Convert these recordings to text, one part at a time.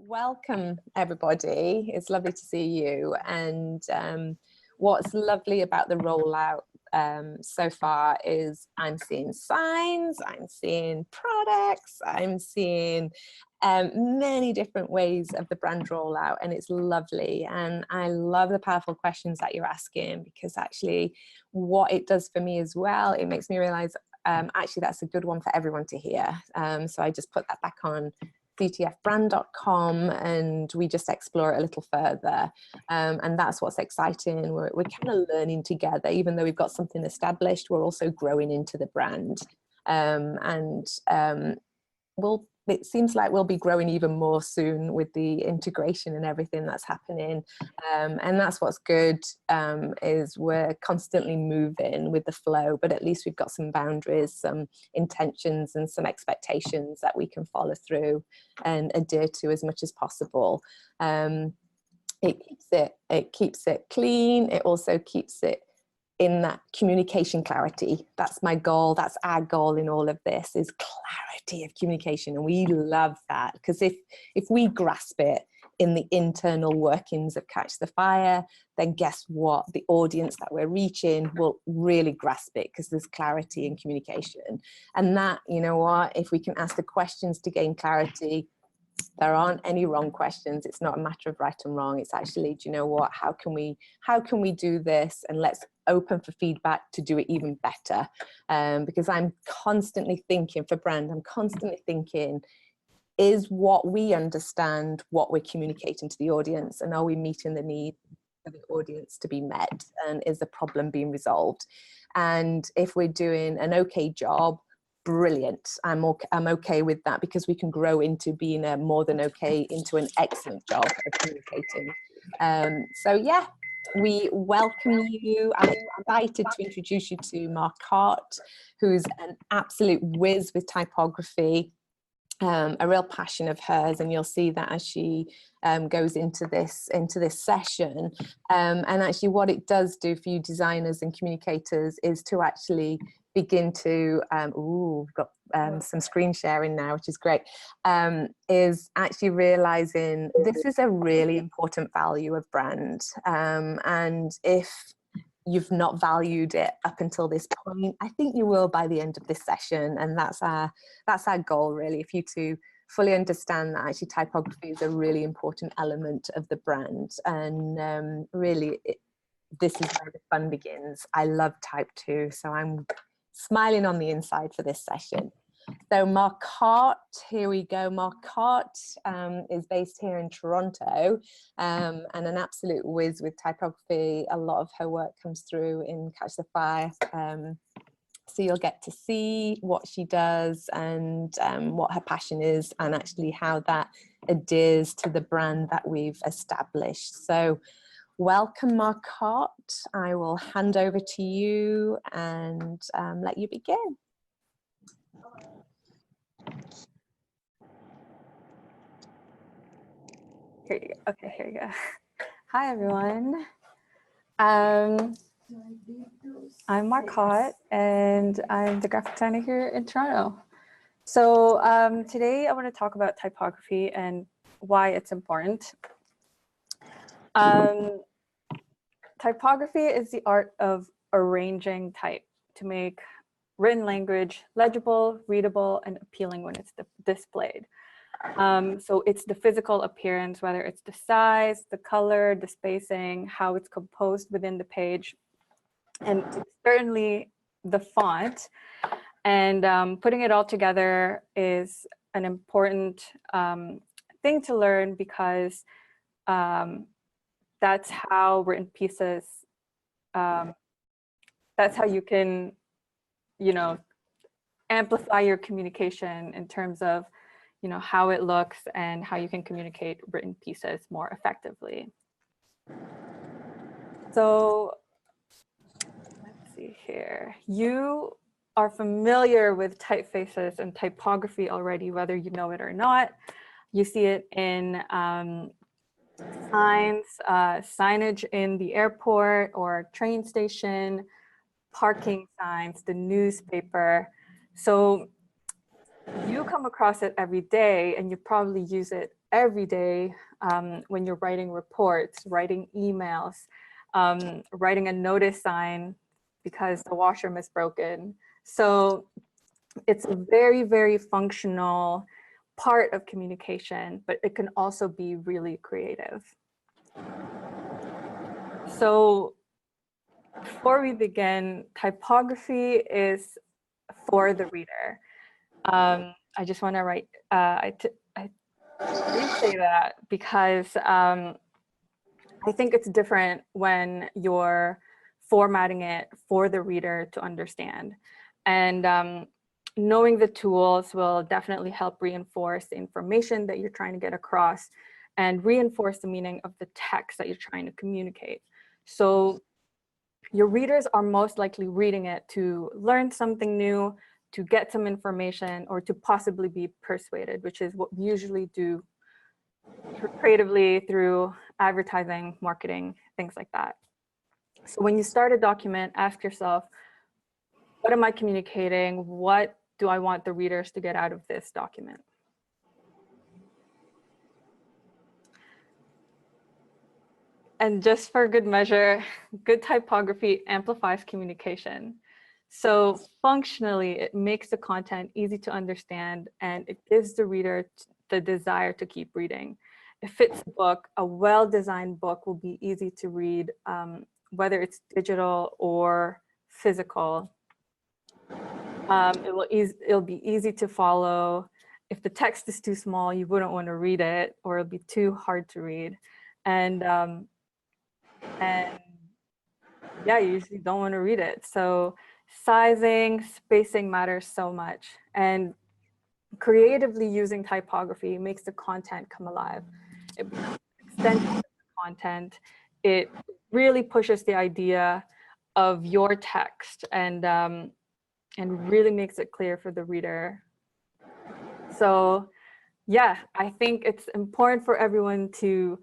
Welcome, everybody. It's lovely to see you. And what's lovely about the rollout so far is I'm seeing signs, I'm seeing products, I'm seeing many different ways of the brand rollout, and it's lovely. And I love the powerful questions that you're asking, because actually what it does for me as well, it makes me realize actually that's a good one for everyone to hear. So I just put that back on ctfbrand.com and we just explore it a little further, and that's what's exciting. We're kind of learning together. Even though we've got something established, we're also growing into the brand, it seems like we'll be growing even more soon with the integration and everything that's happening, and that's what's good, is we're constantly moving with the flow, but at least we've got some boundaries, some intentions and some expectations that we can follow through and adhere to as much as possible. It keeps it clean. It also keeps it in that communication clarity. That's my goal. That's our goal in all of this, is clarity of communication. And we love that, because if we grasp it in the internal workings of Catch the Fire, then guess what? The audience that we're reaching will really grasp it, because there's clarity in communication. And that, you know what, if we can ask the questions to gain clarity, there aren't any wrong questions. It's not a matter of right and wrong. It's actually, do you know what, how can we do this, and let's open for feedback to do it even better. Because I'm constantly thinking for brand, I'm constantly thinking, is what we understand what we're communicating to the audience, and are we meeting the need for the audience to be met, and is the problem being resolved? And if we're doing an okay job, brilliant. I'm okay with that, because we can grow into being a more than okay into an excellent job of communicating. So yeah, we welcome you. I'm excited to introduce you to Mark Hart, who's an absolute whiz with typography, a real passion of hers, and you'll see that as she goes into this session. And actually what it does do for you designers and communicators is to actually begin to, we've got some screen sharing now, which is great, is actually realizing this is a really important value of brand. And if you've not valued it up until this point, I think you will by the end of this session. And that's our goal, really, for you to fully understand that actually typography is a really important element of the brand. And really, this is where the fun begins. I love type too, so I'm smiling on the inside for this session. So Mark Hart, here we go. Mark Hart is based here in Toronto, and an absolute whiz with typography. A lot of her work comes through in Catch the Fire. So you'll get to see what she does and what her passion is, and actually how that adheres to the brand that we've established. So welcome, Mark Hart. I will hand over to you and let you begin. Here you go. Okay, here you go. Hi, everyone. I'm Mark Hart, and I'm the graphic designer here in Toronto. So today I want to talk about typography and why it's important. Typography is the art of arranging type to make written language legible, readable, and appealing when it's displayed. So it's the physical appearance, whether it's the size, the color, the spacing, how it's composed within the page, and certainly the font. And putting it all together is an important thing to learn, because that's how written pieces, that's how you can, amplify your communication in terms of how it looks and how you can communicate written pieces more effectively. So let's see here. You are familiar with typefaces and typography already, whether you know it or not. You see it in signs, signage in the airport or train station, parking signs, the newspaper. So you come across it every day, and you probably use it every day when you're writing reports, writing emails, writing a notice sign because the washroom is broken. So it's a very, very functional part of communication, but it can also be really creative. So before we begin, typography is for the reader. I just want to write, I say that because I think it's different when you're formatting it for the reader to understand. And knowing the tools will definitely help reinforce the information that you're trying to get across and reinforce the meaning of the text that you're trying to communicate. So your readers are most likely reading it to learn something new, to get some information, or to possibly be persuaded, which is what we usually do creatively through advertising, marketing, things like that. So when you start a document, ask yourself, what am I communicating? What do I want the readers to get out of this document? And just for good measure, good typography amplifies communication. So functionally, it makes the content easy to understand and it gives the reader the desire to keep reading. It fits the book. A well-designed book will be easy to read, whether it's digital or physical. It'll be easy to follow. If the text is too small, you wouldn't want to read it, or it'll be too hard to read. And yeah, you usually don't want to read it. So sizing, spacing matters so much. And creatively using typography makes the content come alive. It becomes an extension of the content. It really pushes the idea of your text and really makes it clear for the reader. So yeah, I think it's important for everyone to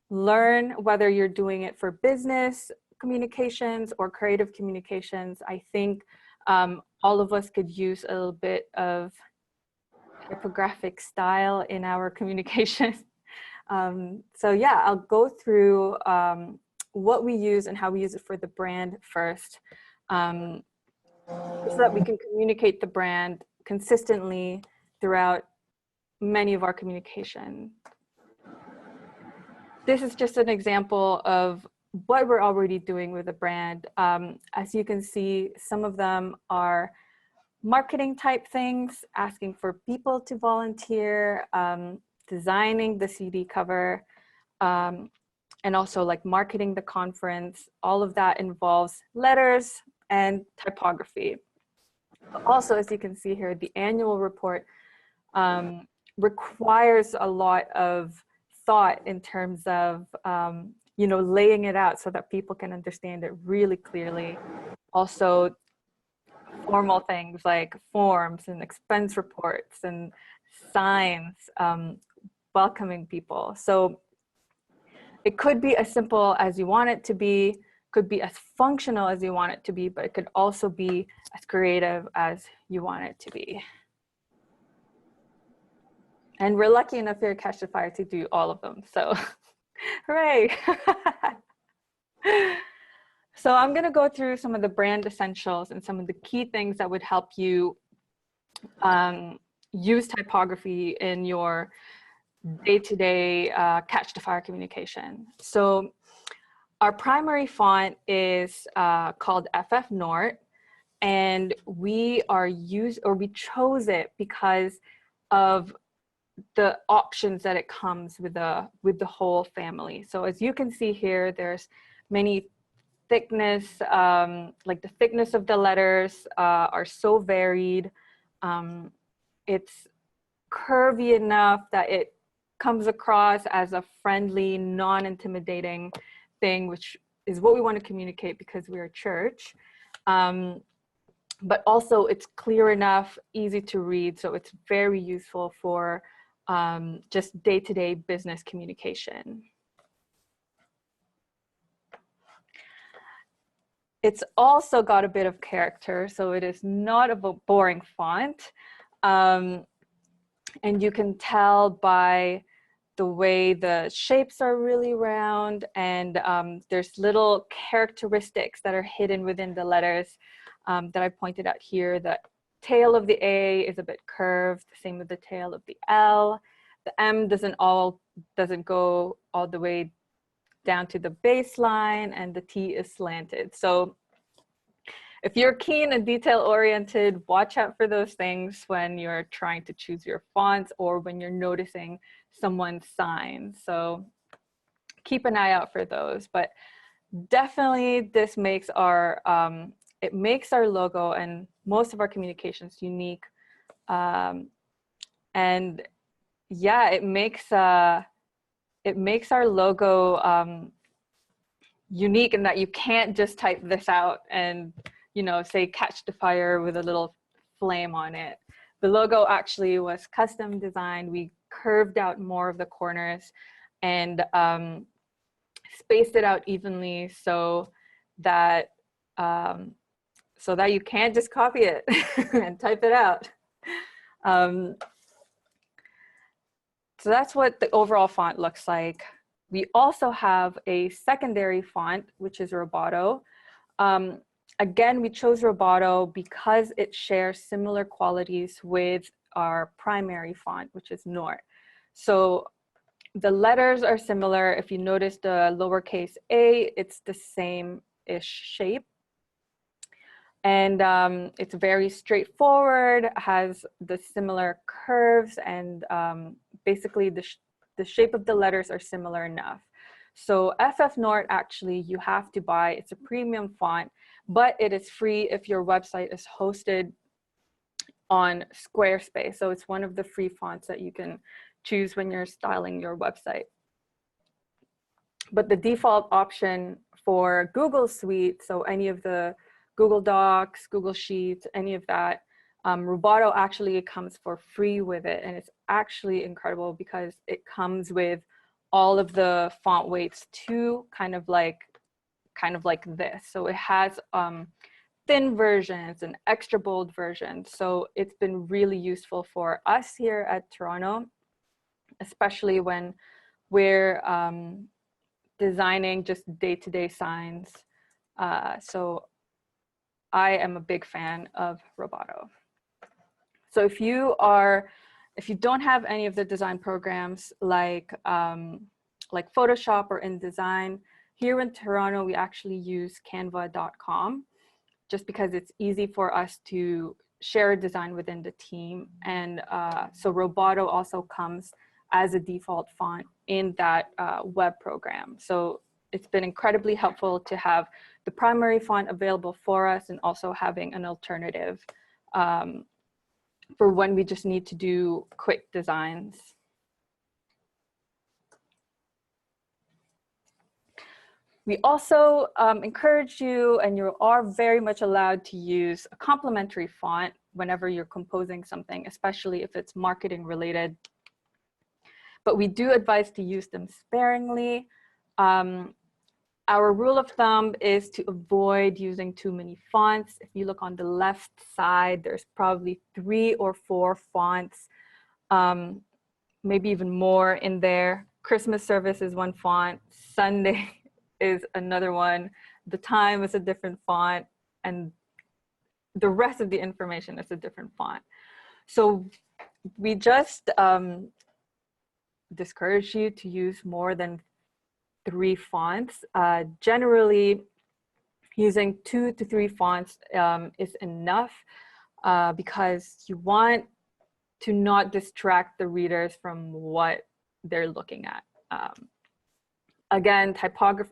learn, whether you're doing it for business communications or creative communications. I think all of us could use a little bit of typographic style in our communication. So yeah, I'll go through what we use and how we use it for the brand first, so that we can communicate the brand consistently throughout many of our communication. This is just an example of what we're already doing with the brand. As you can see, some of them are marketing type things, asking for people to volunteer, designing the CD cover, and also like marketing the conference. All of that involves letters and typography. Also, as you can see here, the annual report requires a lot of thought in terms of laying it out so that people can understand it really clearly. Also, formal things like forms and expense reports and signs, welcoming people. So it could be as simple as you want it to be, could be as functional as you want it to be, but it could also be as creative as you want it to be. And we're lucky enough here at Catch the Fire to do all of them. So hooray. So I'm going to go through some of the brand essentials and some of the key things that would help you use typography in your day-to-day Catch the Fire communication. So our primary font is called FF Nort, and we chose it because of the options that it comes with the whole family. So as you can see here, there's many thickness, like the thickness of the letters are so varied. It's curvy enough that it comes across as a friendly, non-intimidating thing, which is what we want to communicate because we're a church. But also it's clear enough, easy to read, so it's very useful for just day-to-day business communication. It's also got a bit of character, so it is not a boring font. And you can tell by the way the shapes are really round, and there's little characteristics that are hidden within the letters that I pointed out here. The tail of the A is a bit curved, same with the tail of the L. The M doesn't go all the way down to the baseline, and the T is slanted. So if you're keen and detail-oriented, watch out for those things when you're trying to choose your fonts or when you're noticing someone's sign. So keep an eye out for those. But definitely this makes our, it makes our logo and most of our communications unique. And yeah, it makes our logo unique in that you can't just type this out and, you know, say catch the fire with a little flame on it. The logo actually was custom designed. We curved out more of the corners and spaced it out evenly so that you can't just copy it and type it out. So that's what the overall font looks like. We also have a secondary font, which is Roboto. Again, we chose Roboto because it shares similar qualities with our primary font, which is Nort. So the letters are similar. If you notice the lowercase a, it's the same-ish shape. And it's very straightforward, has the similar curves, and basically the shape of the letters are similar enough. So FF Nort, actually, you have to buy. It's a premium font, but it is free if your website is hosted on Squarespace. So it's one of the free fonts that you can choose when you're styling your website. But the default option for Google Suite, so any of the Google Docs, Google Sheets, any of that, Roboto actually comes for free with it. And it's actually incredible because it comes with all of the font weights too, kind of like this. So it has thin versions and extra bold versions. So it's been really useful for us here at Toronto, especially when we're designing just day-to-day signs. So I am a big fan of Roboto. So if you don't have any of the design programs like Photoshop or InDesign, here in Toronto, we actually use canva.com just because it's easy for us to share a design within the team. And so Roboto also comes as a default font in that web program. So it's been incredibly helpful to have the primary font available for us and also having an alternative for when we just need to do quick designs. We also encourage you, and you are very much allowed to use a complementary font whenever you're composing something, especially if it's marketing related. But we do advise to use them sparingly. Our rule of thumb is to avoid using too many fonts. If you look on the left side, there's probably 3 or 4 fonts, maybe even more in there. Christmas service is one font, Sunday is another one, the time is a different font, and the rest of the information is a different font. So we just discourage you to use more than 3 fonts. Generally, using 2 to 3 fonts is enough because you want to not distract the readers from what they're looking at. Again,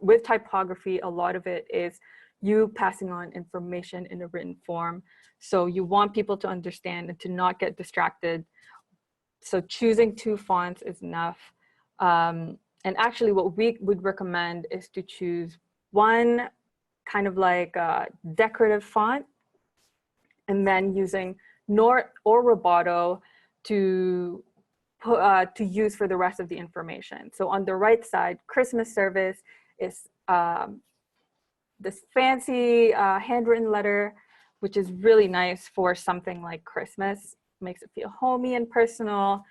with typography, a lot of it is you passing on information in a written form. So you want people to understand and to not get distracted. So choosing 2 fonts is enough. And actually what we would recommend is to choose one kind of like a decorative font and then using Nort or Roboto to use for the rest of the information. So on the right side, Christmas service is this fancy handwritten letter, which is really nice for something like Christmas. Makes it feel homey and personal.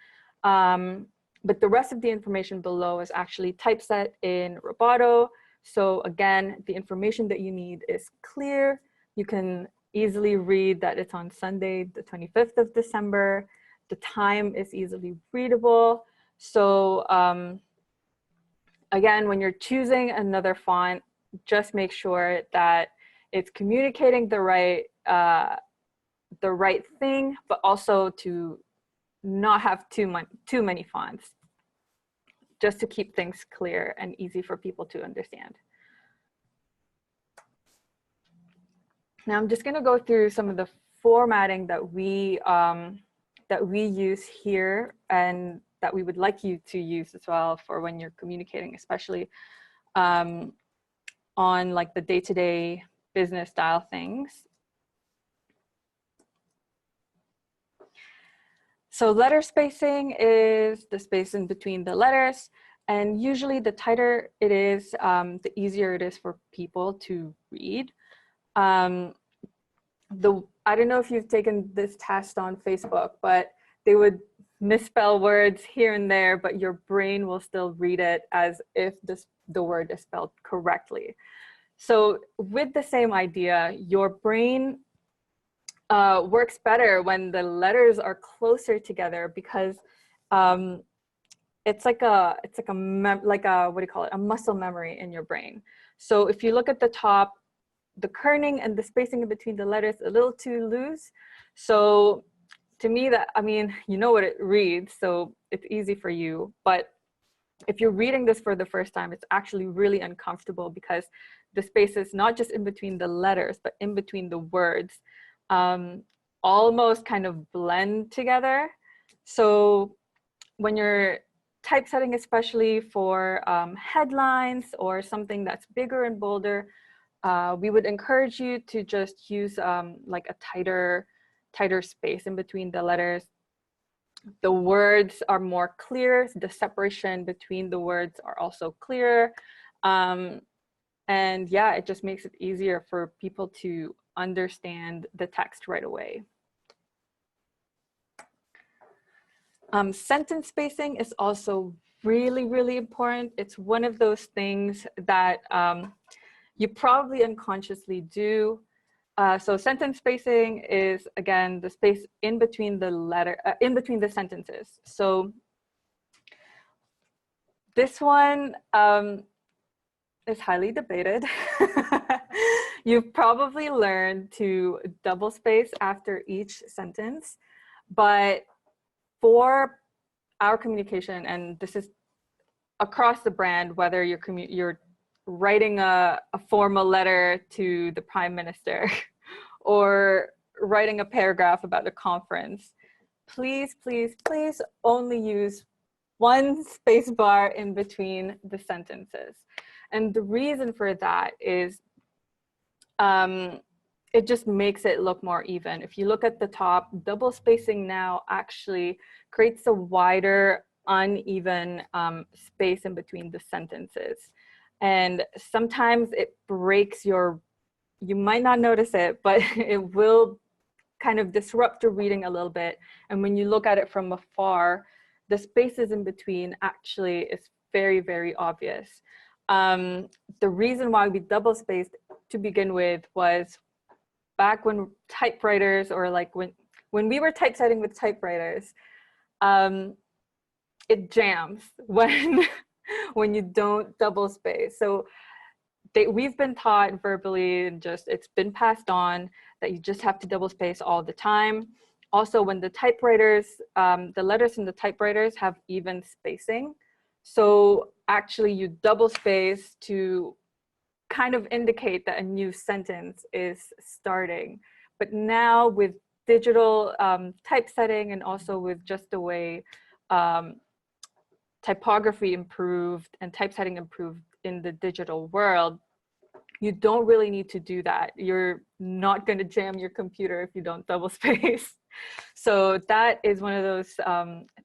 But the rest of the information below is actually typeset in Roboto. So again, the information that you need is clear. You can easily read that it's on Sunday, the 25th of December. The time is easily readable. So again, when you're choosing another font, just make sure that it's communicating the right thing, but also to not have too many fonts, just to keep things clear and easy for people to understand. Now I'm just going to go through some of the formatting that we use here and that we would like you to use as well for when you're communicating, especially on like the day-to-day business style things. So letter spacing is the space in between the letters. And usually the tighter it is, the easier it is for people to read. I don't know if you've taken this test on Facebook, but they would misspell words here and there, but your brain will still read it as if the word is spelled correctly. So with the same idea, your brain works better when the letters are closer together, because it's like a what do you call it? A muscle memory in your brain. So if you look at the top, the kerning and the spacing in between the letters a little too loose. So to me, that, I mean, you know what it reads, so it's easy for you. But if you're reading this for the first time, it's actually really uncomfortable because the spaces, not just in between the letters, but in between the words, almost kind of blend together. So when you're typesetting, especially for headlines or something that's bigger and bolder, we would encourage you to just use like a tighter space in between the letters. The words are more clear. The separation between the words are also clear. And yeah, it just makes it easier for people to understand the text right away. Sentence spacing is also really, really important. It's one of those things that you probably unconsciously do. So sentence spacing is, again, the space in between the sentences. So this one is highly debated. You've probably learned to double space after each sentence, but for our communication, and this is across the brand, whether you're writing a formal letter to the Prime Minister or writing a paragraph about a conference, please, please, please only use one space bar in between the sentences. And the reason for that is it just makes it look more even. If you look at the top, double spacing now actually creates a wider, uneven space in between the sentences. And sometimes it breaks you might not notice it, but it will kind of disrupt your reading a little bit. And when you look at it from afar, the spaces in between actually is very, very obvious. The reason why we double spaced to begin with was back when typewriters, or like when we were typesetting with typewriters, it jams when you don't double space. So we've been taught verbally, and it's been passed on that you just have to double space all the time. Also, when the typewriters, the letters in the typewriters have even spacing. So actually you double space to kind of indicate that a new sentence is starting. But now with digital typesetting, and also with just the way typography improved and typesetting improved in the digital world, you don't really need to do that. You're not going to jam your computer if you don't double space. So that is one of those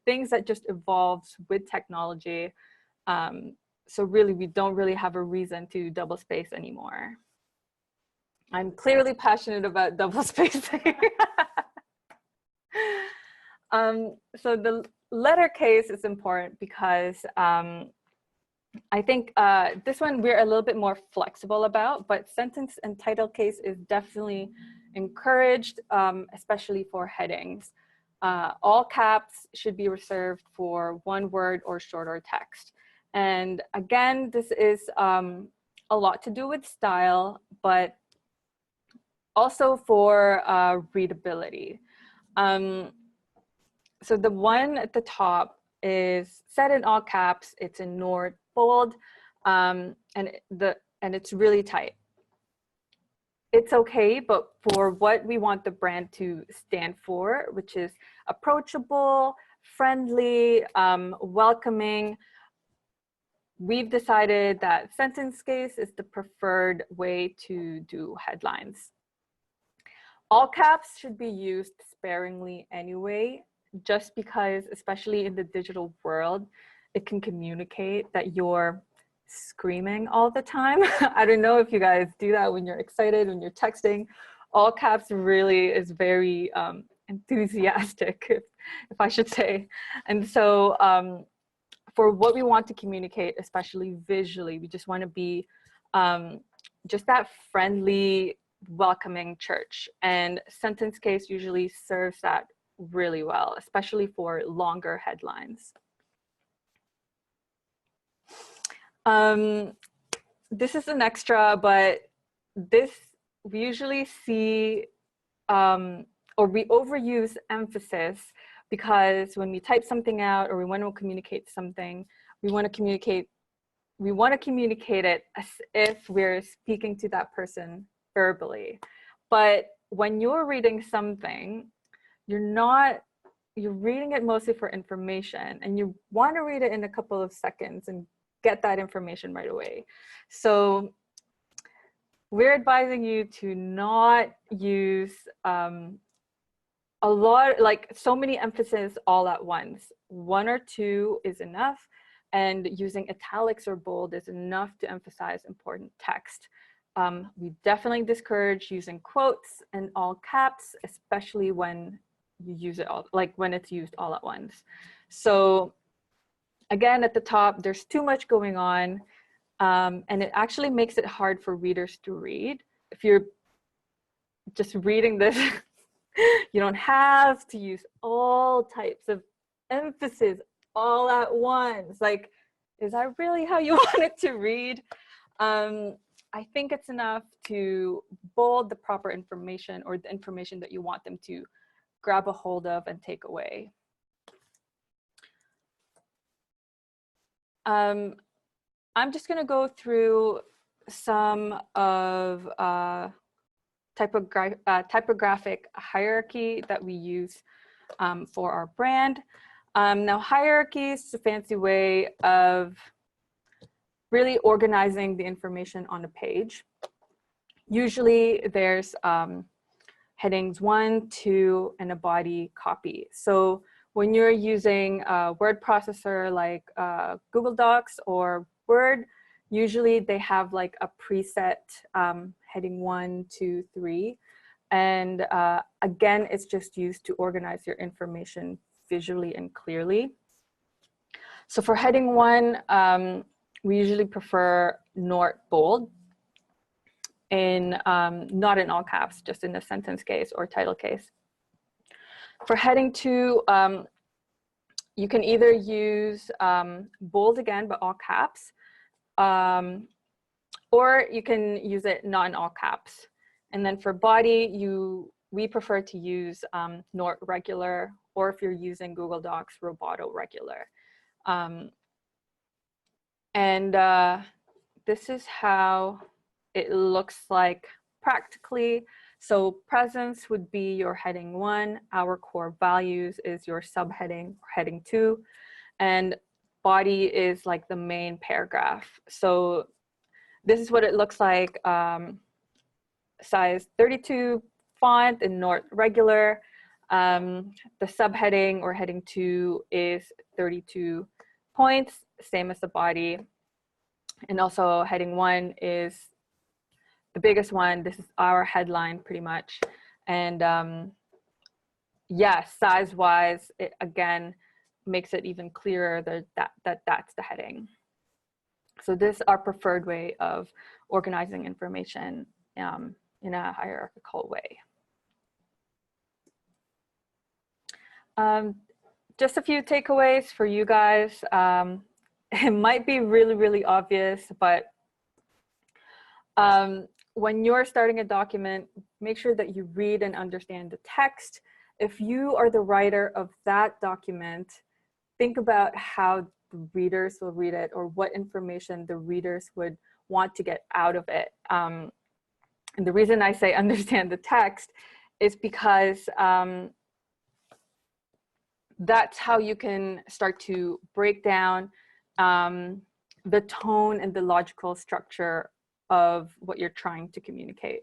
things that just evolves with technology. So really, we don't really have a reason to double space anymore. I'm clearly passionate about double spacing. So the lettercase is important because I think this one we're a little bit more flexible about, but sentence and title case is definitely encouraged, especially for headings. All caps should be reserved for one word or shorter text. And again, this is a lot to do with style, but also for readability. So the one at the top is set in all caps. It's in Nord bold, and it's really tight. It's okay, but for what we want the brand to stand for, which is approachable, friendly, welcoming, we've decided that sentence case is the preferred way to do headlines. All caps should be used sparingly anyway, just because, especially in the digital world, it can communicate that you're screaming all the time. I don't know if you guys do that when you're excited, when you're texting. All caps really is very enthusiastic, if I should say. And so for what we want to communicate, especially visually, we just want to be just that friendly, welcoming church. And sentence case usually serves that really well, especially for longer headlines. This is an extra, but this we usually see or we overuse emphasis, because when we type something out or we want to communicate something, we want to communicate it as if we're speaking to that person verbally. But when you're reading something, you're reading it mostly for information, and you want to read it in a couple of seconds and get that information right away. So we're advising you to not use a lot, like so many emphasis all at once. One or two is enough, and using italics or bold is enough to emphasize important text. We definitely discourage using quotes and all caps, especially when you use it all, like when it's used all at once. So again, at the top, there's too much going on, and it actually makes it hard for readers to read. If you're just reading this, you don't have to use all types of emphasis all at once. Like, is that really how you want it to read? I think it's enough to bold the proper information, or the information that you want them to grab a hold of and take away. I'm just going to go through some of typographic hierarchy that we use for our brand. Now, hierarchy is a fancy way of really organizing the information on a page. Usually there's headings 1, 2, and a body copy. So when you're using a word processor like Google Docs or Word, usually they have like a preset heading 1, 2, 3. And again, it's just used to organize your information visually and clearly. So for heading 1, we usually prefer Nord bold, not in all caps, just in the sentence case or title case. For heading 2, you can either use bold again, but all caps, or you can use it not in all caps. And then for body, we prefer to use Nord regular, or if you're using Google Docs, Roboto regular. This is how it looks like practically. So presence would be your heading 1, our core values is your subheading, heading 2, and body is like the main paragraph. So this is what it looks like, size 32 font in Nord regular. The subheading or heading 2 is 32 points, same as the body. And also heading 1 is the biggest one. This is our headline pretty much. And yeah, size wise, again, makes it even clearer that's the heading. So this is our preferred way of organizing information in a hierarchical way. Just a few takeaways for you guys. It might be really, really obvious, but when you're starting a document, make sure that you read and understand the text. If you are the writer of that document, think about how the readers will read it, or what information the readers would want to get out of it. And the reason I say understand the text is because that's how you can start to break down the tone and the logical structure of what you're trying to communicate.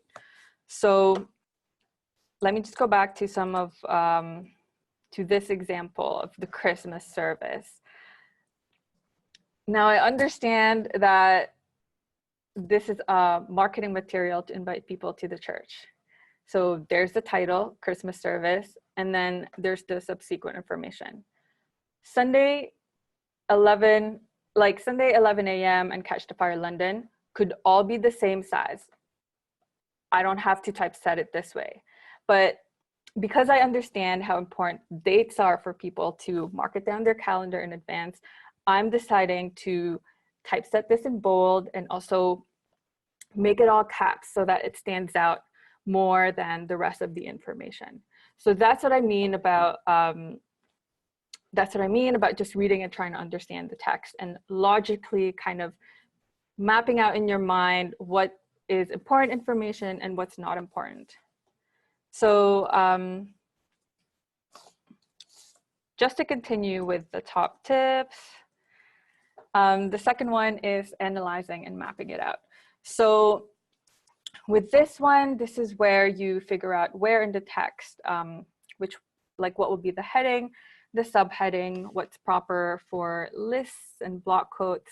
So let me just go back to some of, to this example of the Christmas service. Now I understand that this is a marketing material to invite people to the church. So there's the title, Christmas service, and then there's the subsequent information. Sunday 11 a.m. and Catch the Fire London could all be the same size. I don't have to typeset it this way. But because I understand how important dates are for people to mark it down their calendar in advance, I'm deciding to typeset this in bold and also make it all caps so that it stands out more than the rest of the information. So that's what I mean about just reading and trying to understand the text and logically kind of mapping out in your mind what is important information and what's not important. So just to continue with the top tips, the second one is analyzing and mapping it out. So with this one, this is where you figure out where in the text, like what would be the heading, the subheading, what's proper for lists and block quotes.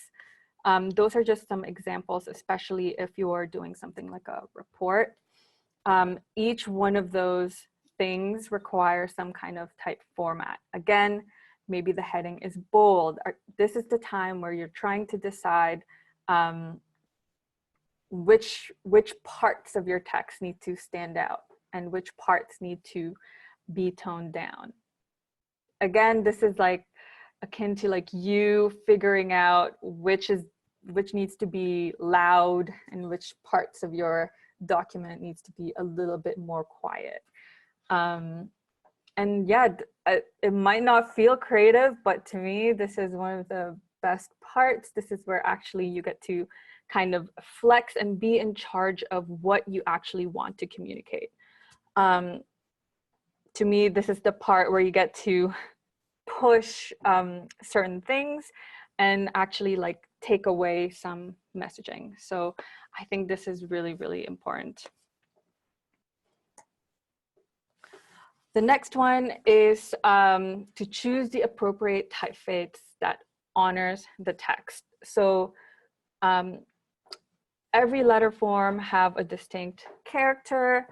Those are just some examples, especially if you're doing something like a report. Each one of those things requires some kind of type format. Again, maybe the heading is bold. This is the time where you're trying to decide which parts of your text need to stand out and which parts need to be toned down. Again, this is like akin to like you figuring out which needs to be loud and which parts of your document needs to be a little bit more quiet. And yeah, it might not feel creative, but to me, this is one of the best parts. This is where actually you get to kind of flex and be in charge of what you actually want to communicate. To me, this is the part where you get to push certain things and actually like take away some messaging. So I think this is really, really important. The next one is to choose the appropriate typeface that honors the text. So every letter form have a distinct character.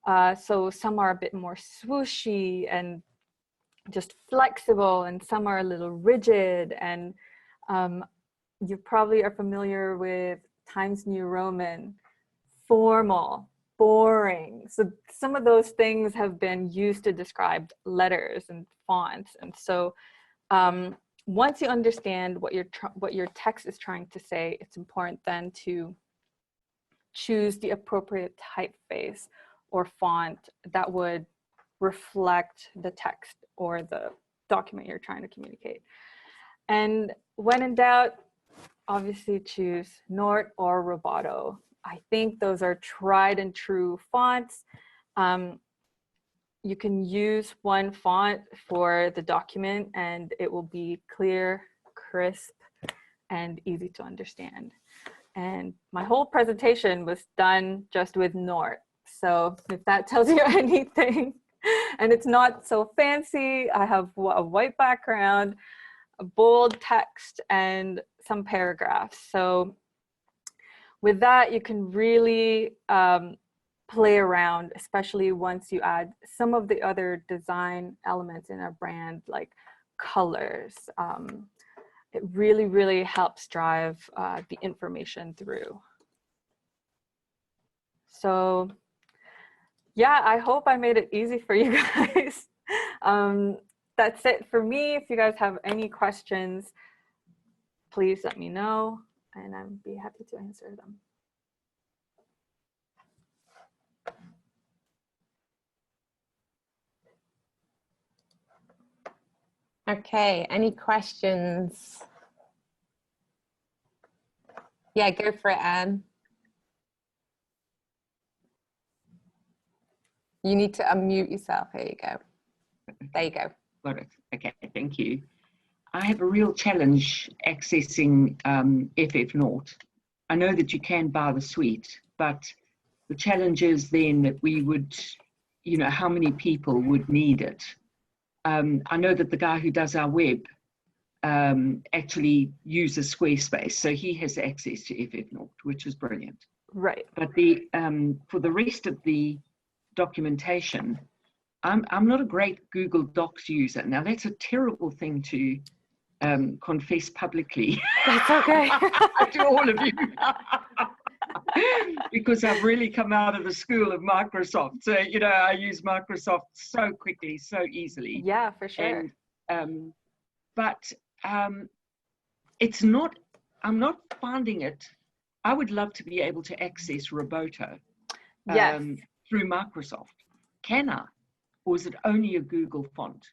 So some are a bit more swooshy and just flexible, and some are a little rigid. And you probably are familiar with Times New Roman, formal, boring. So some of those things have been used to describe letters and fonts. And so once you understand what your text is trying to say, it's important then to choose the appropriate typeface or font that would reflect the text or the document you're trying to communicate. And when in doubt, obviously choose Nort or Roboto. I think those are tried and true fonts. You can use one font for the document and it will be clear, crisp, and easy to understand. And my whole presentation was done just with Nort. So if that tells you anything, and it's not so fancy, I have a white background, a bold text, and some paragraphs. So with that, you can really play around, especially once you add some of the other design elements in our brand, like colors. It really, really helps drive the information through. So yeah, I hope I made it easy for you guys. That's it for me. If you guys have any questions, please let me know and I'd be happy to answer them. Okay, any questions? Yeah, go for it, Anne. You need to unmute yourself. Here you go. There you go. Got it. Okay, thank you. I have a real challenge accessing FF0. I know that you can buy the suite, but the challenge is then that we would, you know, how many people would need it? I know that the guy who does our web actually uses Squarespace, so he has access to FF0, which is brilliant. Right. But for the rest of the documentation, I'm not a great Google Docs user. Now that's a terrible thing to confess publicly. That's okay. To all of you. Because I've really come out of the school of Microsoft. So, you know, I use Microsoft so quickly, so easily. Yeah, for sure. And, it's not, I'm not finding it. I would love to be able to access Roboto through Microsoft. Can I? Or is it only a Google font?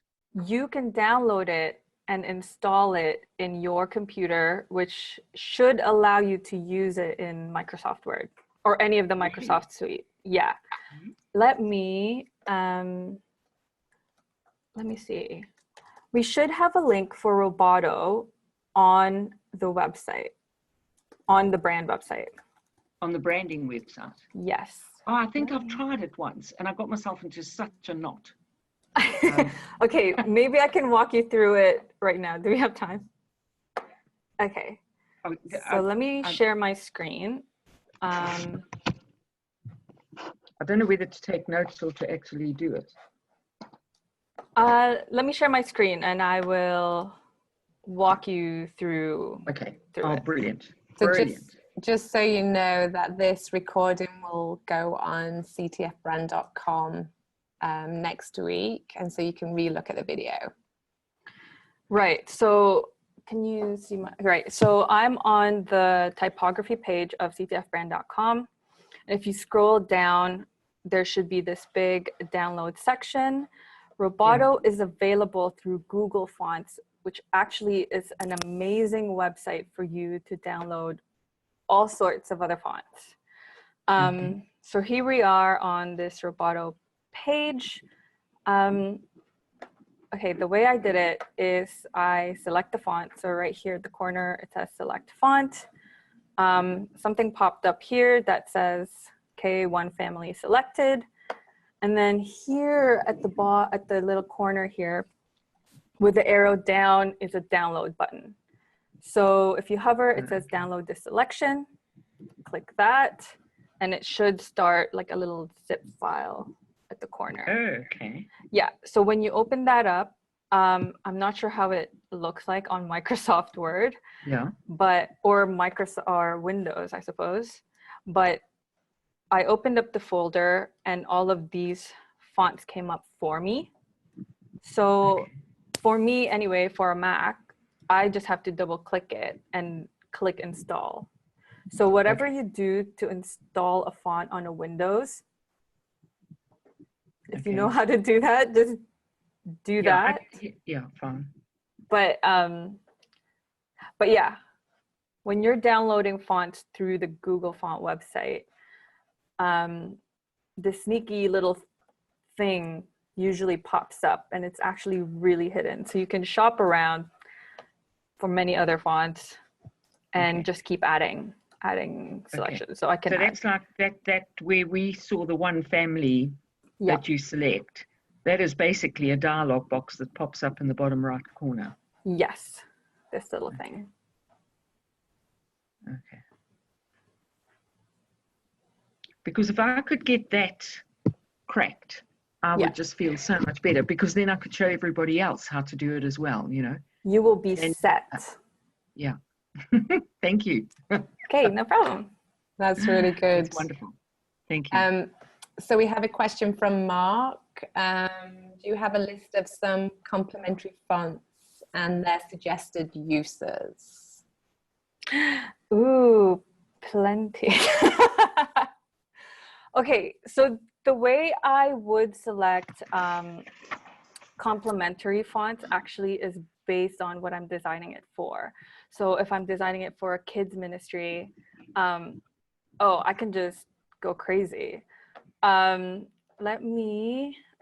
You can download it and install it in your computer, which should allow you to use it in Microsoft Word or any of the Microsoft suite. Yeah. Let me see. We should have a link for Roboto on the website, on the brand website. On the branding website? Yes. Oh, I think I've tried it once and I got myself into such a knot. Okay, maybe I can walk you through it right now. Do we have time? Okay. So let me share my screen. I don't know whether to take notes or to actually do it. Let me share my screen and I will walk you through. Okay. It. Brilliant. So Brilliant. just so you know that this recording will go on ctfbrand.com next week, and so you can re-look at the video. Right. So can you see my, right. So I'm on the typography page of ctfbrand.com. If you scroll down, there should be this big download section. Roboto is available through Google Fonts, which actually is an amazing website for you to download all sorts of other fonts. So here we are on this Roboto page. Okay, the way I did it is I select the font. So right here at the corner, it says select font. Something popped up here that says K1 family selected. And then here at the little corner here with the arrow down is a download button. So if you hover, it says download this selection, click that, and it should start like a little zip file at the corner. Okay. Yeah, so when you open that up, I'm not sure how it looks like on Microsoft Word, or Microsoft or Windows, I suppose. But I opened up the folder and all of these fonts came up for me. So for me anyway, for a Mac, I just have to double click it and click install. So whatever you do to install a font on a Windows, if you know how to do that, just do that. Fine. But yeah, when you're downloading fonts through the Google Font website, the sneaky little thing usually pops up and it's actually really hidden. So you can shop around for many other fonts and just keep adding selections. So I can that's like that where we saw the one family that you select. That is basically a dialog box that pops up in the bottom right corner. Yes, this little thing. Okay. Because if I could get that cracked, I Yeah. would just feel so much better, because then I could show everybody else how to do it as well, you know. You will be And- set. Yeah. Thank you. Okay, no problem. That's really good. That's wonderful. Thank you. So we have a question from Mark. Do you have a list of some complementary fonts and their suggested uses? Ooh, plenty. Okay, so the way I would select complementary fonts actually is based on what I'm designing it for. So if I'm designing it for a kids ministry, I can just go crazy.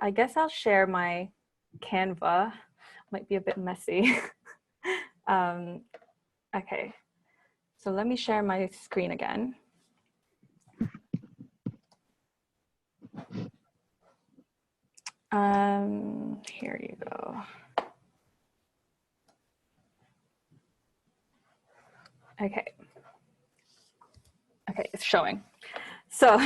I guess I'll share my Canva. Might be a bit messy. Okay, so let me share my screen again. Here you go. Okay, it's showing. So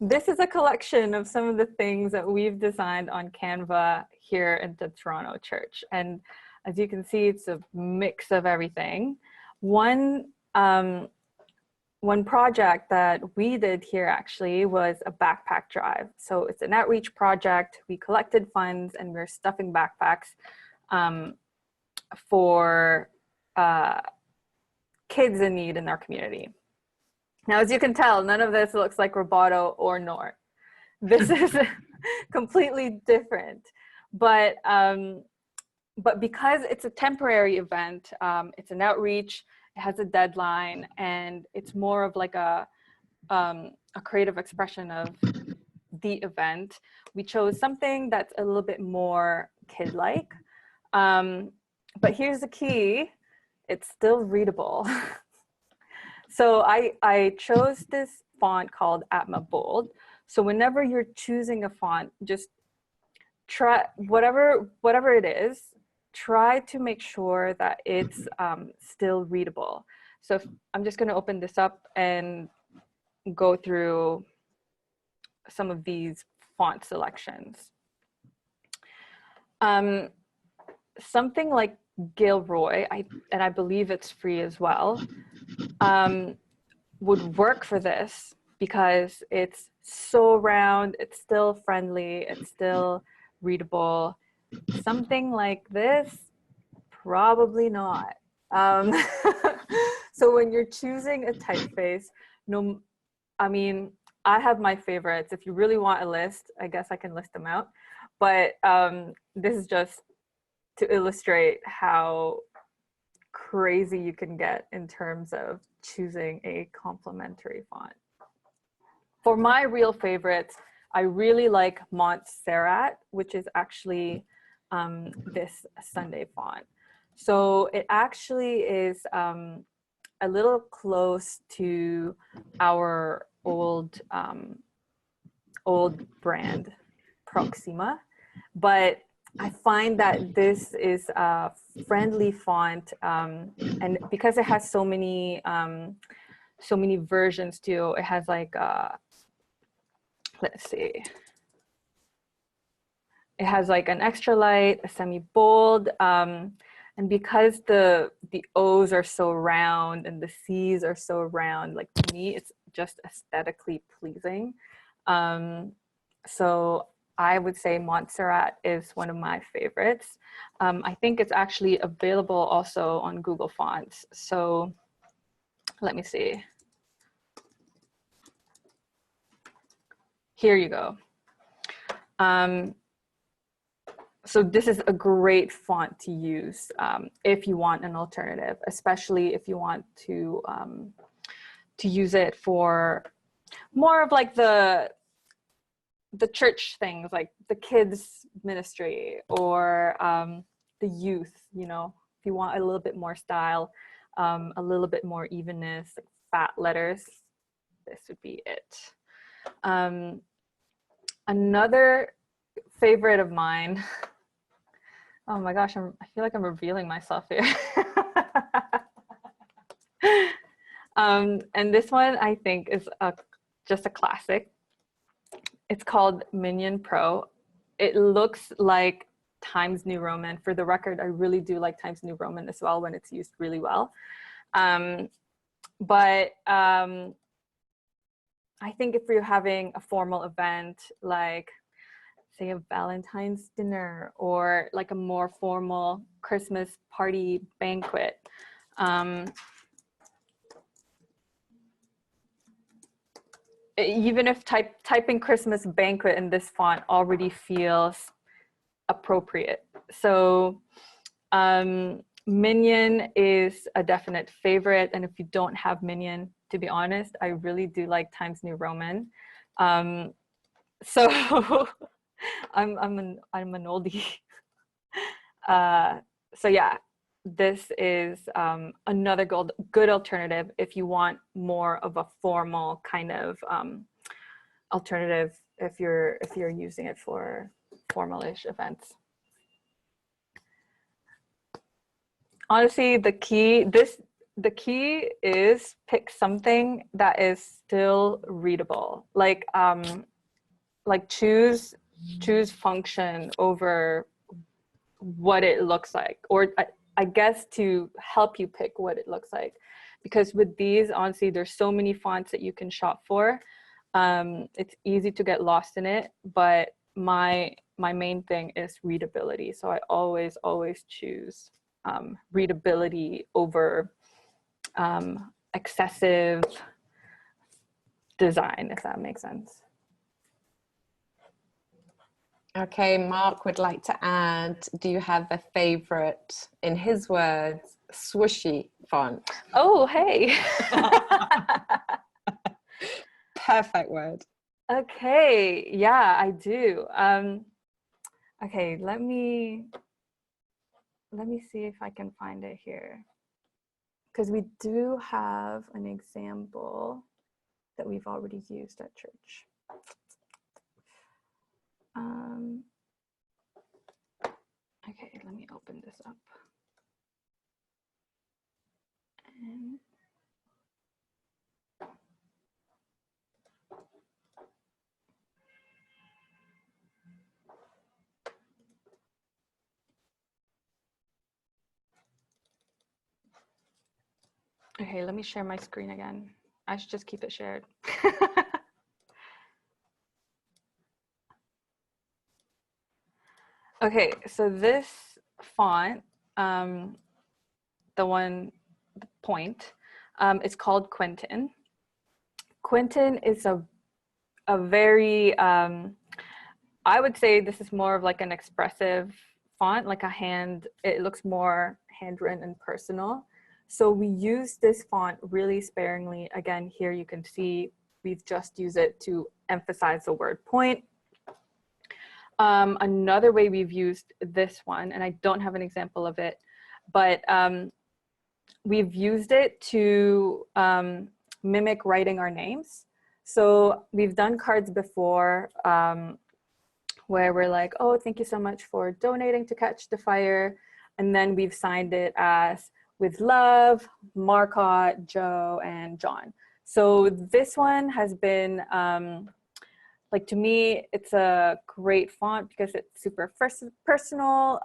this is a collection of some of the things that we've designed on Canva here in the Toronto church. And as you can see, it's a mix of everything. One project that we did here actually was a backpack drive. So it's an outreach project. We collected funds and we're stuffing backpacks for kids in need in our community. Now, as you can tell, none of this looks like Roboto or Nort. This is completely different. But because it's a temporary event, it's an outreach, it has a deadline, and it's more of like a creative expression of the event, we chose something that's a little bit more kid-like. But here's the key, it's still readable. So I chose this font called Atma Bold. So whenever you're choosing a font, just try whatever it is, try to make sure that it's still readable. So I'm just going to open this up and go through some of these font selections. Something like Gilroy, and I believe it's free as well, would work for this because it's so round, it's still friendly, it's still readable. Something like this, probably not. So when you're choosing a typeface, I have my favorites. If you really want a list, I guess I can list them out. But this is just to illustrate how crazy you can get in terms of choosing a complementary font. For my real favorites, I really like Montserrat, which is actually this Sunday font. So it actually is a little close to our old brand Proxima, but I find that this is a friendly font, and because it has so many versions too. It has like let's see. It has like an extra light, a semi-bold, and because the O's are so round and the C's are so round, like to me, it's just aesthetically pleasing. So I would say Montserrat is one of my favorites. I think it's actually available also on Google Fonts. So let me see. Here you go. So this is a great font to use if you want an alternative, especially if you want to use it for more of like the church things, like the kids ministry or the youth, you know, if you want a little bit more style, a little bit more evenness, like fat letters, this would be it. Another favorite of mine, oh my gosh, I feel like I'm revealing myself here. And this one I think is just a classic. It's called Minion Pro. It looks like Times New Roman. For the record, I really do like Times New Roman as well when it's used really well. I think if you're having a formal event, like say a Valentine's dinner or like a more formal Christmas party banquet, even if typing Christmas banquet in this font already feels appropriate. So Minion is a definite favorite. And if you don't have Minion, to be honest, I really do like Times New Roman. So I'm an oldie. So yeah, this is another good alternative if you want more of a formal kind of alternative if you're using it for formal-ish events. Honestly, the key is pick something that is still readable. Like choose function over what it looks like, or I guess to help you pick what it looks like, because with these, honestly, there's so many fonts that you can shop for. It's easy to get lost in it, but my main thing is readability. So I always choose readability over excessive design, if that makes sense. Okay, Mark would like to add, do you have a favorite, in his words, swooshy font? Oh, hey. Perfect word. Okay, yeah, I do. Okay, let me see if I can find it here, because we do have an example that we've already used at church. Okay, let me open this up. And okay, let me share my screen again. I should just keep it shared. Okay, so this font, the point, it's called Quentin. Quentin is a very, I would say this is more of like an expressive font, like it looks more handwritten and personal. So we use this font really sparingly. Again, here you can see we've just used it to emphasize the word point. Another way we've used this one, and I don't have an example of it, but we've used it to mimic writing our names. So we've done cards before where we're like, oh, thank you so much for donating to Catch the Fire. And then we've signed it as with love, Marcotte, Joe, and John. So this one has been, like, to me, it's a great font because it's super personal.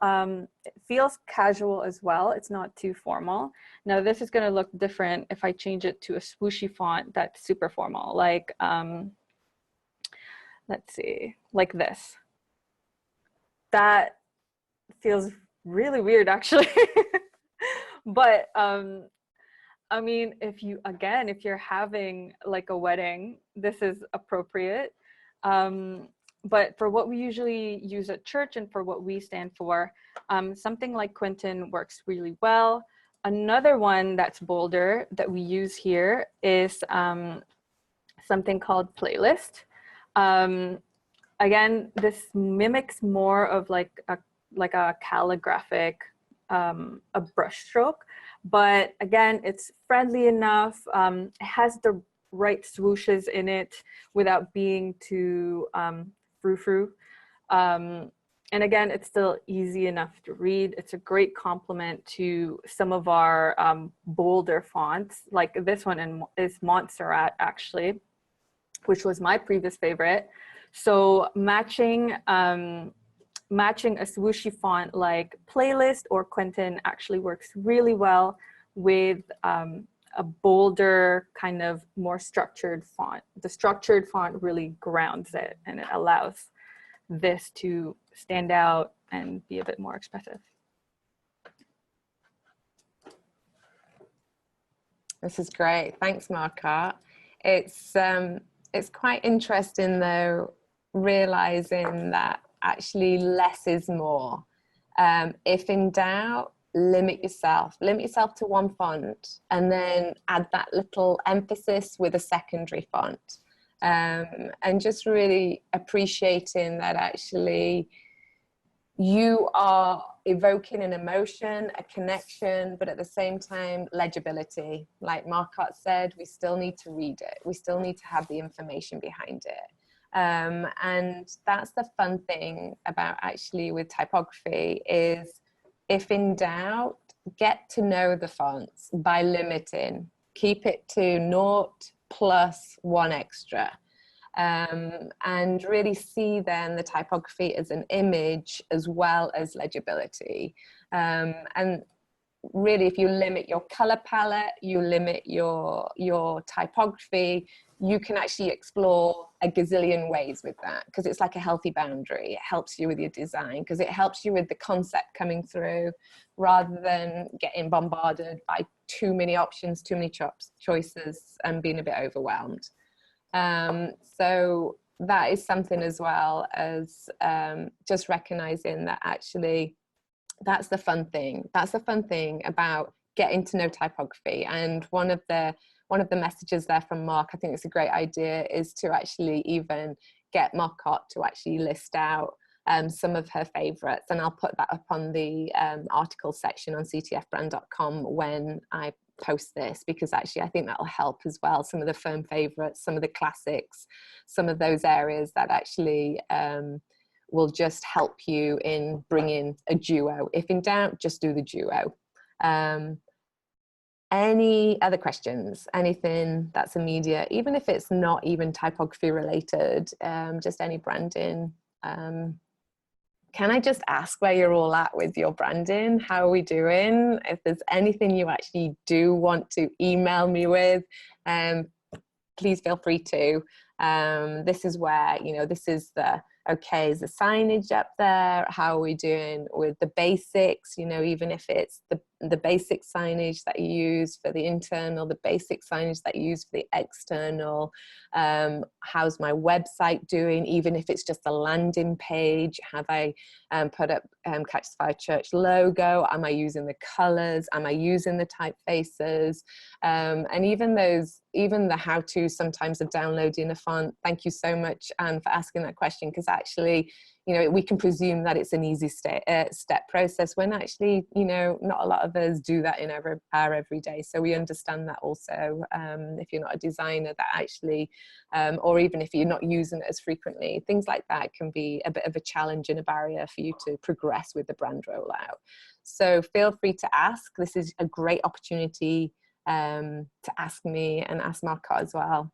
It feels casual as well. It's not too formal. Now this is gonna look different if I change it to a swooshy font that's super formal, like, let's see, like this. That feels really weird, actually. But I mean, if you're having like a wedding, this is appropriate. But for what we usually use at church and for what we stand for, something like Quentin works really well. Another one that's bolder that we use here is something called Playlist. Again, this mimics more of like a calligraphic, a brush stroke, but again, it's friendly enough. It has the right swooshes in it without being too frou-frou. And again, it's still easy enough to read. It's a great complement to some of our bolder fonts, like this one is Montserrat, actually, which was my previous favorite. So matching matching a swooshy font like Playlist or Quentin actually works really well with a bolder, kind of more structured font. The structured font really grounds it, and it allows this to stand out and be a bit more expressive. This is great. Thanks, Marcotte. It's quite interesting though, realizing that actually less is more. If in doubt, limit yourself to one font, and then add that little emphasis with a secondary font. And just really appreciating that actually you are evoking an emotion, a connection, but at the same time, legibility. Like Marcotte said, we still need to read it. We still need to have the information behind it. And that's the fun thing about actually with typography is, if in doubt, get to know the fonts by limiting. Keep it to 0 plus 1 extra. And really see then the typography as an image as well as legibility. And really, if you limit your color palette, you limit your typography, you can actually explore a gazillion ways with that, because it's like a healthy boundary. It helps you with your design because it helps you with the concept coming through, rather than getting bombarded by too many options, too many choices, and being a bit overwhelmed. So that is something as well as just recognizing that actually that's the fun thing. That's the fun thing about getting to know typography. And one of the messages there from Mark, I think it's a great idea, is to actually even get Marcotte to actually list out some of her favorites. And I'll put that up on the article section on ctfbrand.com when I post this, because actually I think that'll help as well. Some of the firm favorites, some of the classics, some of those areas that actually will just help you in bringing a duo. If in doubt, just do the duo. Any other questions? Anything that's immediate, even if it's not even typography related, just any branding. Can I just ask where you're all at with your branding? How are we doing? If there's anything you actually do want to email me with, please feel free to. This is where, you know, this is the, okay, is the signage up there? How are we doing with the basics? You know, even if it's the basic signage that you use for the internal, the basic signage that you use for the external. How's my website doing? Even if it's just a landing page, have I put up Catch the Fire Church logo? Am I using the colors? Am I using the typefaces? And even the how-to sometimes of downloading a font. Thank you so much, Anne, for asking that question, because actually, you know, we can presume that it's an easy step process, when actually, you know, not a lot of us do that in our everyday. So we understand that also, if you're not a designer, that actually, or even if you're not using it as frequently, things like that can be a bit of a challenge and a barrier for you to progress with the brand rollout. So feel free to ask. This is a great opportunity to ask me and ask Marcotte as well.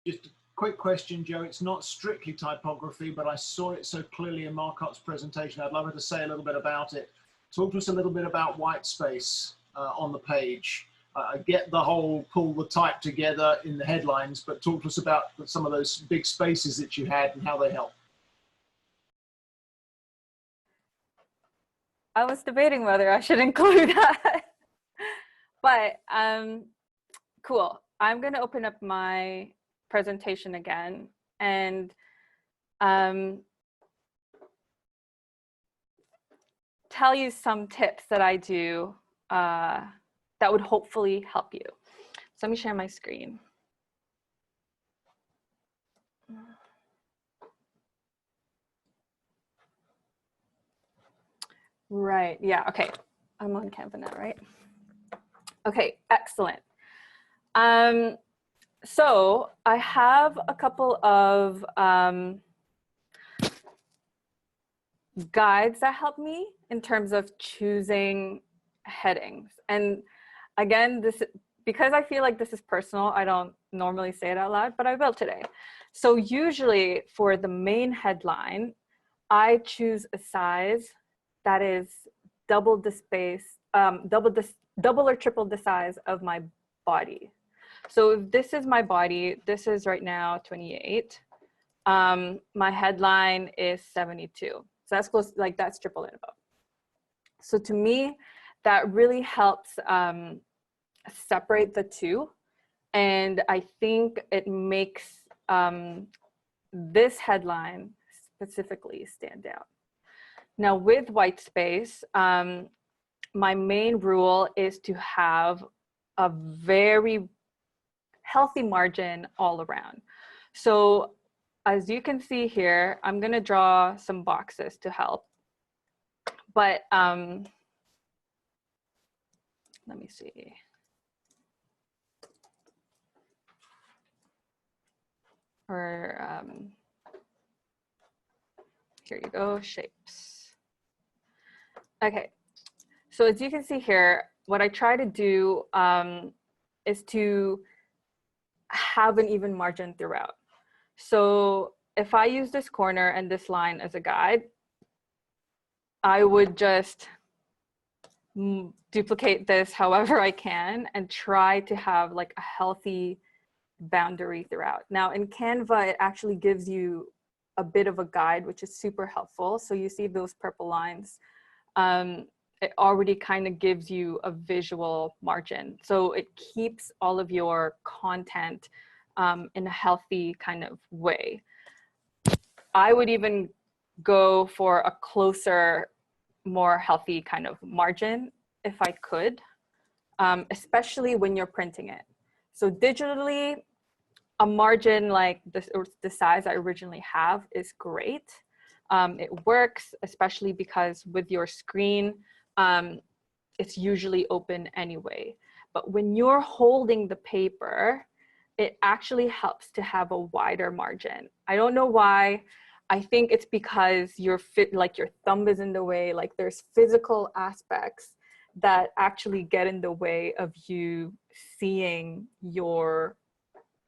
Just a quick question, Joe. It's not strictly typography, but I saw it so clearly in Marcotte's presentation. I'd love her to say a little bit about it. Talk to us a little bit about white space on the page. I get the whole pull the type together in the headlines, but talk to us about some of those big spaces that you had and how they help. I was debating whether I should include that. But cool. I'm going to open up my presentation again and tell you some tips that I do that would hopefully help you. So let me share my screen. Right, yeah, okay. I'm on Canva now, right? Okay, excellent. So I have a couple of guides that help me in terms of choosing headings. And again, because I feel like this is personal, I don't normally say it out loud, but I will today. So usually for the main headline, I choose a size that is double the space, double or triple the size of my body. So if this is my body, this is right now 28. My headline is 72. So that's close, like that's triple and above. So to me, that really helps separate the two. And I think it makes this headline specifically stand out. Now with white space, my main rule is to have a very healthy margin all around. So as you can see here, I'm gonna draw some boxes to help. But let me see. Or here you go, shapes. Okay, so as you can see here, what I try to do is to have an even margin throughout. So if I use this corner and this line as a guide, I would just duplicate this however I can and try to have like a healthy boundary throughout. Now in Canva, it actually gives you a bit of a guide, which is super helpful. So you see those purple lines. It already kind of gives you a visual margin. So it keeps all of your content in a healthy kind of way. I would even go for a closer, more healthy kind of margin if I could, especially when you're printing it. So digitally, a margin like this, or the size I originally have, is great. It works, especially because with your screen, it's usually open anyway. But when you're holding the paper, it actually helps to have a wider margin. I don't know why. I think it's because your thumb is in the way, like there's physical aspects that actually get in the way of you seeing your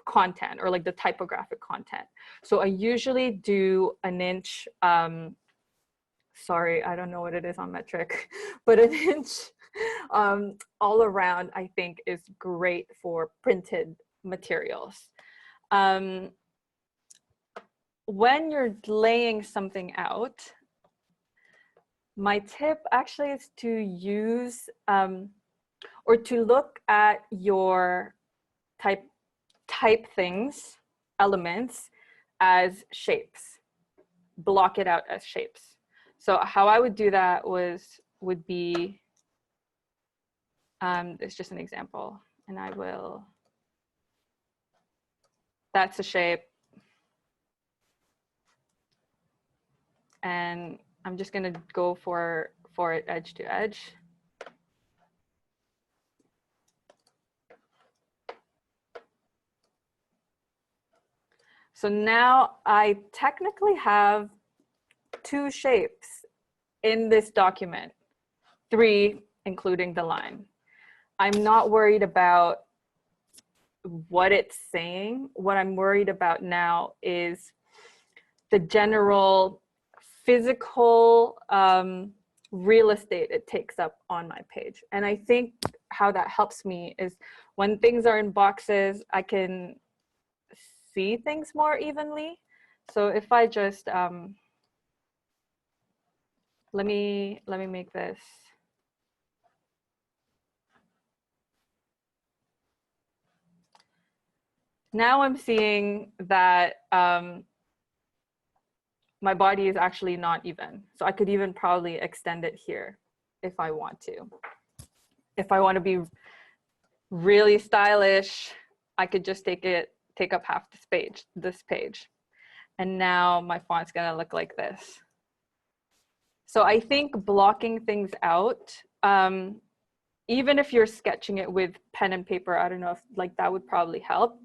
content or like the typographic content. So I usually do an inch, sorry, I don't know what it is on metric, but an inch all around, I think is great for printed materials. When you're laying something out, my tip actually is to use or to look at your type things, elements, as shapes. Block it out as shapes. So how I would do that would be, it's just an example, and I will, that's a shape. And I'm just gonna go for it edge to edge. So now I technically have 2 shapes in this document, 3 including the line. I'm not worried about what it's saying. What I'm worried about now is the general physical real estate it takes up on my page. And I think how that helps me is when things are in boxes, I can see things more evenly. So if I just, let me make this. Now I'm seeing that my body is actually not even. So I could even probably extend it here if I want to. If I want to be really stylish, I could just take up half this page. And now my font's gonna look like this. So I think blocking things out, even if you're sketching it with pen and paper, I don't know if like that would probably help.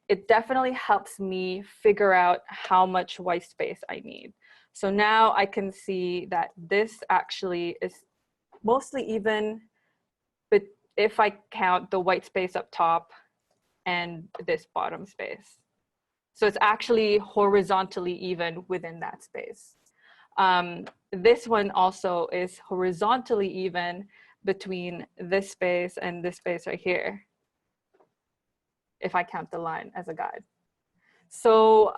It definitely helps me figure out how much white space I need. So now I can see that this actually is mostly even, but if I count the white space up top and this bottom space. So it's actually horizontally even within that space. This one also is horizontally even between this space and this space right here, if I count the line as a guide. So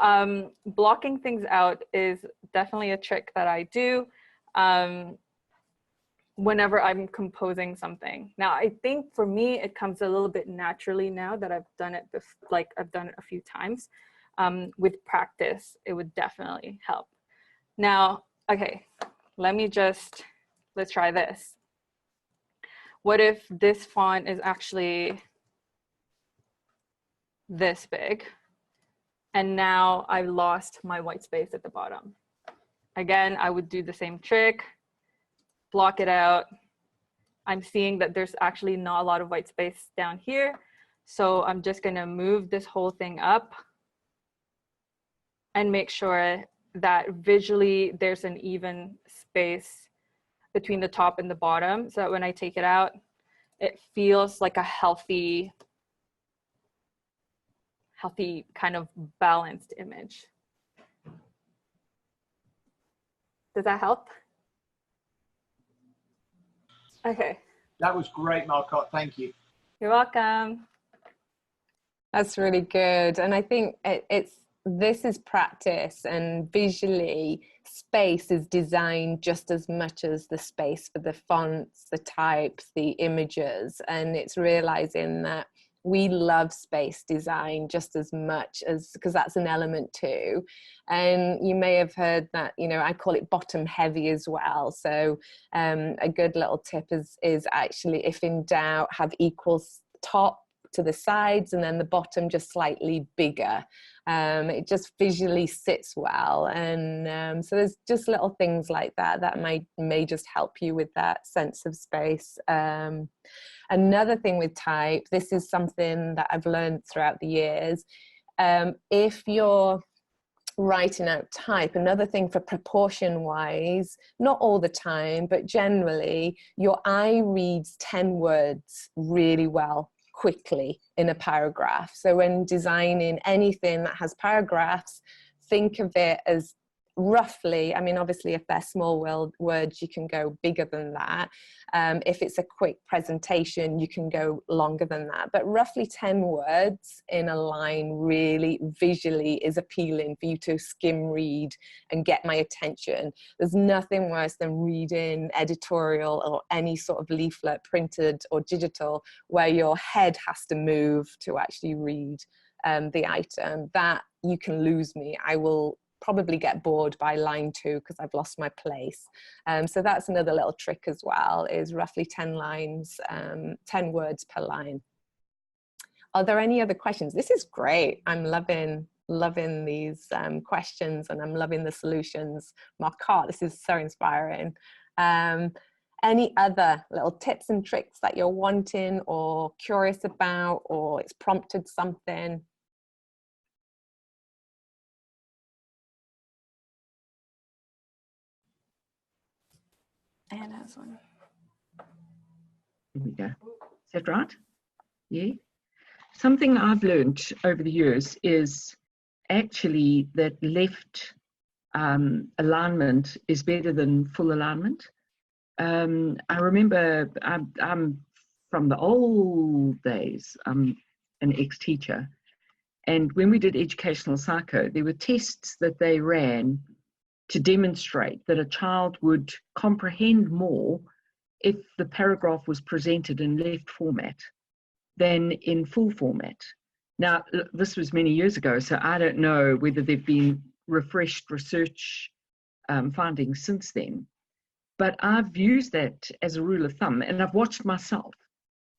blocking things out is definitely a trick that I do whenever I'm composing something. Now, I think for me, it comes a little bit naturally now that I've done it, like I've done it a few times. With practice, it would definitely help. Now, okay, let's try this. What if this font is actually this big? And now I've lost my white space at the bottom. Again, I would do the same trick, block it out. I'm seeing that there's actually not a lot of white space down here. So I'm just gonna move this whole thing up and make sure that visually there's an even space between the top and the bottom, so that when I take it out, it feels like a healthy kind of balanced image. Does that help? Okay. That was great, Marcotte. Thank you. You're welcome. That's really good. And I think this is practice, and visually space is designed just as much as the space for the fonts, the types, the images. And it's realizing that we love space design just as much as, because that's an element too. And you may have heard that, you know, I call it bottom heavy as well. So a good little tip is actually, if in doubt, have equal top to the sides and then the bottom just slightly bigger. It just visually sits well. And so there's just little things like that that may just help you with that sense of space. Another thing with type, this is something that I've learned throughout the years. If you're writing out type, another thing for proportion wise, not all the time, but generally, your eye reads 10 words really well quickly in a paragraph. So when designing anything that has paragraphs, think of it as roughly, I mean, obviously if they're small words, you can go bigger than that. If it's a quick presentation, you can go longer than that. But roughly 10 words in a line really visually is appealing for you to skim read and get my attention. There's nothing worse than reading editorial or any sort of leaflet, printed or digital, where your head has to move to actually read the item. That you can lose me. I will probably get bored by line 2 because I've lost my place. So that's another little trick as well, is roughly 10 lines, 10 words per line. Are there any other questions? This is great. I'm loving these questions, and I'm loving the solutions. Marcotte, this is so inspiring. Any other little tips and tricks that you're wanting or curious about, or it's prompted something? Anna has one. Here we go. Is that right? Yeah. Something I've learned over the years is actually that left alignment is better than full alignment. I remember I'm from the old days. I'm an ex-teacher. And when we did educational psycho, there were tests that they ran to demonstrate that a child would comprehend more if the paragraph was presented in left format than in full format. Now, this was many years ago, so I don't know whether there've been refreshed research findings since then, but I've used that as a rule of thumb, and I've watched myself.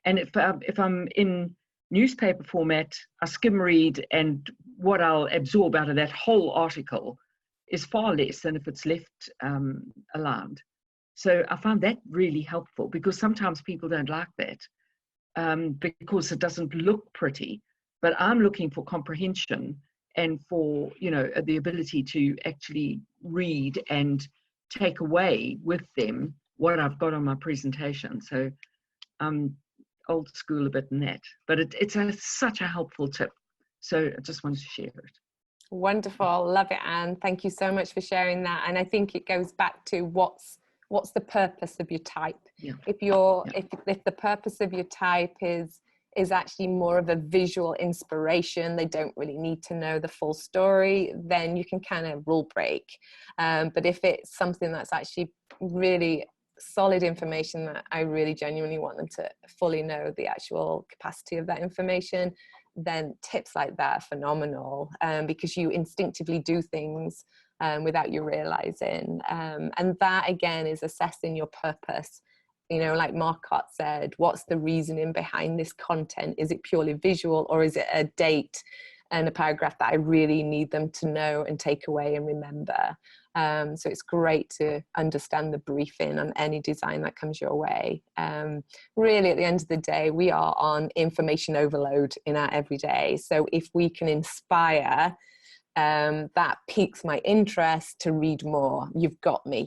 And if I'm in newspaper format, I skim read, and what I'll absorb out of that whole article is far less than if it's left aligned. So I find that really helpful, because sometimes people don't like that because it doesn't look pretty, but I'm looking for comprehension and for, you know, the ability to actually read and take away with them what I've got on my presentation. So old school a bit in that. But it's such a helpful tip. So I just wanted to share it. Wonderful. Love it, Anne. Thank you so much for sharing that. And I think it goes back to what's the purpose of your type. Yeah. If the purpose of your type is actually more of a visual inspiration, they don't really need to know the full story, then you can kind of rule break. But if it's something that's actually really solid information that I really genuinely want them to fully know the actual capacity of that information, then tips like that are phenomenal, because you instinctively do things without you realizing. And that again is assessing your purpose. You know, like Marcotte said, what's the reasoning behind this content? Is it purely visual, or is it a date and a paragraph that I really need them to know and take away and remember? So it's great to understand the briefing on any design that comes your way. Really, at the end of the day, we are on information overload in our everyday. So if we can inspire, that piques my interest to read more. You've got me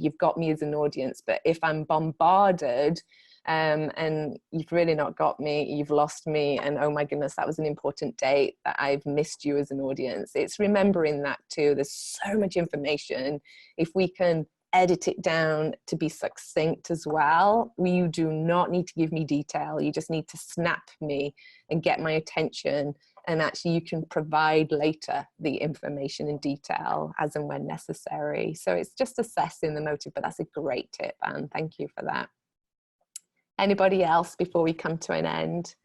as an audience. But if I'm bombarded and you've really not got me, you've lost me, and oh my goodness, that was an important date, that I've missed you as an audience. It's remembering that too. There's so much information. If we can edit it down to be succinct as well, you do not need to give me detail. You just need to snap me and get my attention, and actually you can provide later the information in detail as and when necessary. So it's just assessing the motive, but that's a great tip, and thank you for that. Anybody else before we come to an end?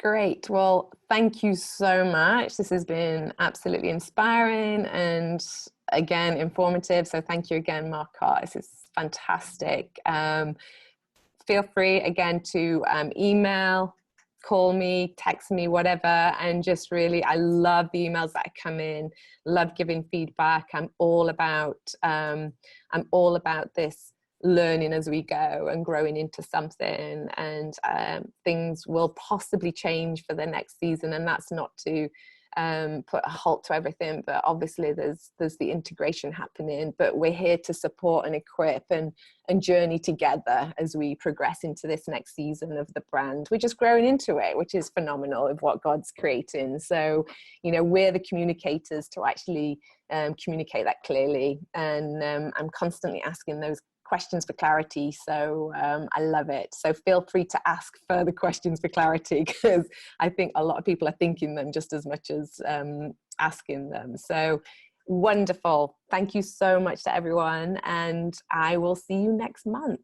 Great. Well, thank you so much. This has been absolutely inspiring and again informative. So thank you again, Marcotte. This is fantastic. Feel free again to email, call me, text me, whatever. And just really, I love the emails that come in. Love giving feedback. I'm all about this learning as we go and growing into something, and things will possibly change for the next season, and that's not to put a halt to everything, but obviously there's the integration happening, but we're here to support and equip and journey together as we progress into this next season of the brand. We're just growing into it, which is phenomenal, of what God's creating. So, you know, we're the communicators to actually communicate that clearly, and I'm constantly asking those questions for clarity. So I love it. So feel free to ask further questions for clarity, because I think a lot of people are thinking them just as much as asking them. So wonderful. Thank you so much to everyone, and I will see you next month.